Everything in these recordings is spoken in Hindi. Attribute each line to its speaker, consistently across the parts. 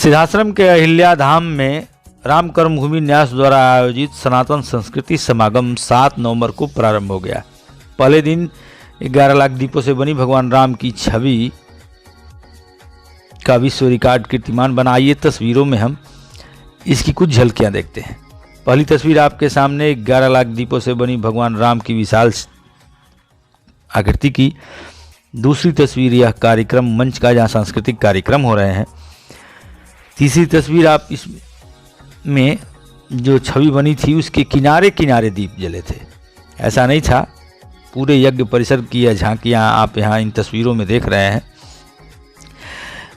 Speaker 1: सिद्धाश्रम के अहिल्या धाम में राम कर्मभूमि न्यास द्वारा आयोजित सनातन संस्कृति समागम 7 नवंबर को प्रारंभ हो गया। पहले दिन 11 लाख दीपों से बनी भगवान राम की छवि का विश्व रिकॉर्ड कीर्तिमान बना। आइए तस्वीरों में हम इसकी कुछ झलकियां देखते हैं। पहली तस्वीर आपके सामने 11 लाख दीपों से बनी भगवान राम की विशाल आकृति की। दूसरी तस्वीर यह कार्यक्रम मंच का, जहाँ सांस्कृतिक कार्यक्रम हो रहे हैं। तीसरी तस्वीर आप इसमें जो छवि बनी थी उसके किनारे किनारे दीप जले थे। ऐसा नहीं था, पूरे यज्ञ परिसर की यह झांकियाँ आप यहाँ इन तस्वीरों में देख रहे हैं।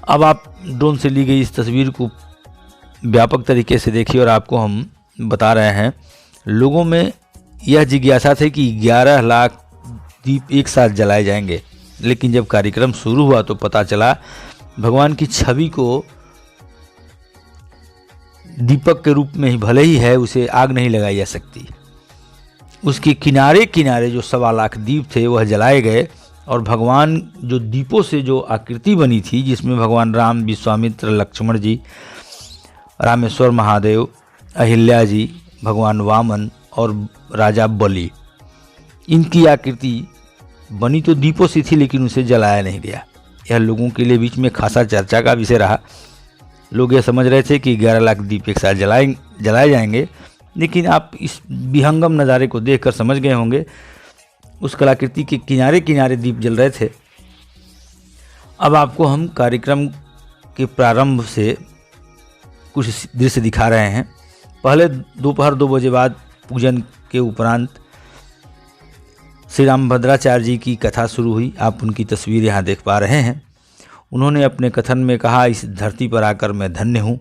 Speaker 1: अब आप ड्रोन से ली गई इस तस्वीर को व्यापक तरीके से देखिए और आपको हम बता रहे हैं। लोगों में यह जिज्ञासा थी कि 11 लाख दीप एक साथ जलाए जाएंगे, लेकिन जब कार्यक्रम शुरू हुआ तो पता चला भगवान की छवि को दीपक के रूप में ही भले ही है, उसे आग नहीं लगाई जा सकती। उसके किनारे किनारे जो 1.25 लाख दीप थे वह जलाए गए और भगवान जो दीपों से जो आकृति बनी थी, जिसमें भगवान राम, विश्वामित्र, लक्ष्मण जी, रामेश्वर महादेव, अहिल्या जी, भगवान वामन और राजा बलि, इनकी आकृति बनी तो दीपों से थी, लेकिन उसे जलाया नहीं गया। यह लोगों के लिए बीच में खासा चर्चा का विषय रहा। लोग यह समझ रहे थे कि 11 लाख दीप एक साथ जलाए जाएंगे, लेकिन आप इस विहंगम नज़ारे को देखकर समझ गए होंगे उस कलाकृति के किनारे किनारे दीप जल रहे थे। अब आपको हम कार्यक्रम के प्रारंभ से कुछ दृश्य दिखा रहे हैं। पहले दोपहर 2 बजे बाद पूजन के उपरांत श्री रामभद्राचार्य जी की कथा शुरू हुई। आप उनकी तस्वीर यहाँ देख पा रहे हैं। उन्होंने अपने कथन में कहा, इस धरती पर आकर मैं धन्य हूँ।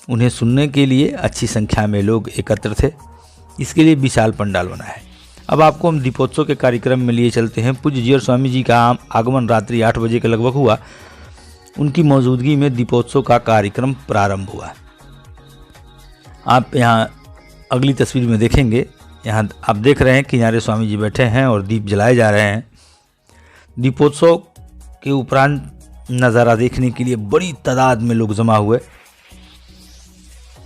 Speaker 1: उन्हें सुनने के लिए अच्छी संख्या में लोग एकत्र थे। इसके लिए विशाल पंडाल बना है। अब आपको हम दीपोत्सव के कार्यक्रम में लिए चलते हैं। पूज्य जीयर स्वामी जी का आगमन रात्रि 8 बजे के लगभग हुआ। उनकी मौजूदगी में दीपोत्सव का कार्यक्रम प्रारंभ हुआ। आप यहाँ अगली तस्वीर में देखेंगे, यहाँ आप देख रहे हैं किनारे स्वामी जी बैठे हैं और दीप जलाए जा रहे हैं। दीपोत्सव के उपरांत नज़ारा देखने के लिए बड़ी तादाद में लोग जमा हुए।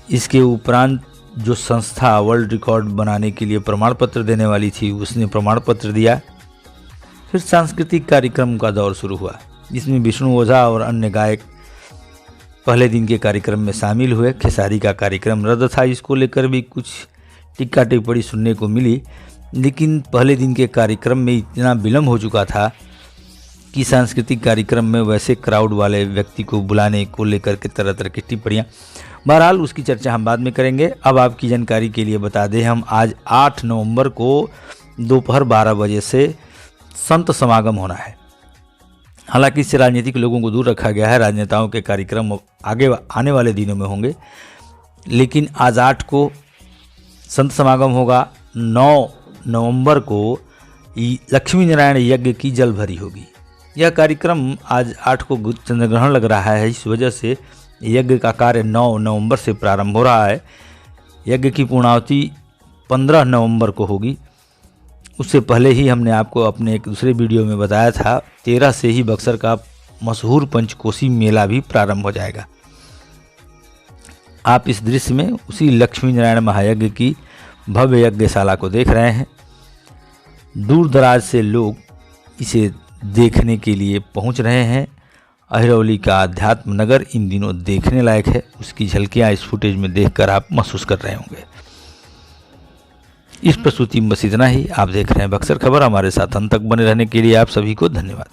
Speaker 1: इसके उपरांत जो संस्था वर्ल्ड रिकॉर्ड बनाने के लिए प्रमाण पत्र देने वाली थी, उसने प्रमाण पत्र दिया। फिर सांस्कृतिक कार्यक्रम का दौर शुरू हुआ, जिसमें विष्णु ओझा और अन्य गायक पहले दिन के कार्यक्रम में शामिल हुए। खेसारी का कार्यक्रम रद्द था, इसको लेकर भी कुछ टिक्का टिप्पणी सुनने को मिली, लेकिन पहले दिन के कार्यक्रम में इतना विलम्ब हो चुका था कि सांस्कृतिक कार्यक्रम में वैसे क्राउड वाले व्यक्ति को बुलाने को लेकर के तरह तरह की टिप्पणियाँ। बहरहाल उसकी चर्चा हम बाद में करेंगे। अब आपकी जानकारी के लिए बता दें, हम आज 8 नवंबर को दोपहर 12 बजे से संत समागम होना है। हालांकि इससे राजनीतिक लोगों को दूर रखा गया है। राजनेताओं के कार्यक्रम आगे आने वाले दिनों में होंगे, लेकिन आज 8 को संत समागम होगा। 9 नवंबर को लक्ष्मी नारायण यज्ञ की जल भरी होगी। यह कार्यक्रम आज 8 को चंद्रग्रहण लग रहा है, इस वजह से यज्ञ का कार्य 9 नवंबर से प्रारंभ हो रहा है। यज्ञ की पूर्णाहुति 15 नवंबर को होगी। उससे पहले ही हमने आपको अपने एक दूसरे वीडियो में बताया था, 13 से ही बक्सर का मशहूर पंचकोसी मेला भी प्रारंभ हो जाएगा। आप इस दृश्य में उसी लक्ष्मी नारायण महायज्ञ की भव्य यज्ञशाला को देख रहे हैं। दूर दराज से लोग इसे देखने के लिए पहुंच रहे हैं। अहिरौली का अध्यात्म नगर इन दिनों देखने लायक है। उसकी झलकियां इस फुटेज में देखकर आप महसूस कर रहे होंगे। इस प्रस्तुति में बस इतना ही। आप देख रहे हैं बक्सर खबर। हमारे साथ अंत तक बने रहने के लिए आप सभी को धन्यवाद।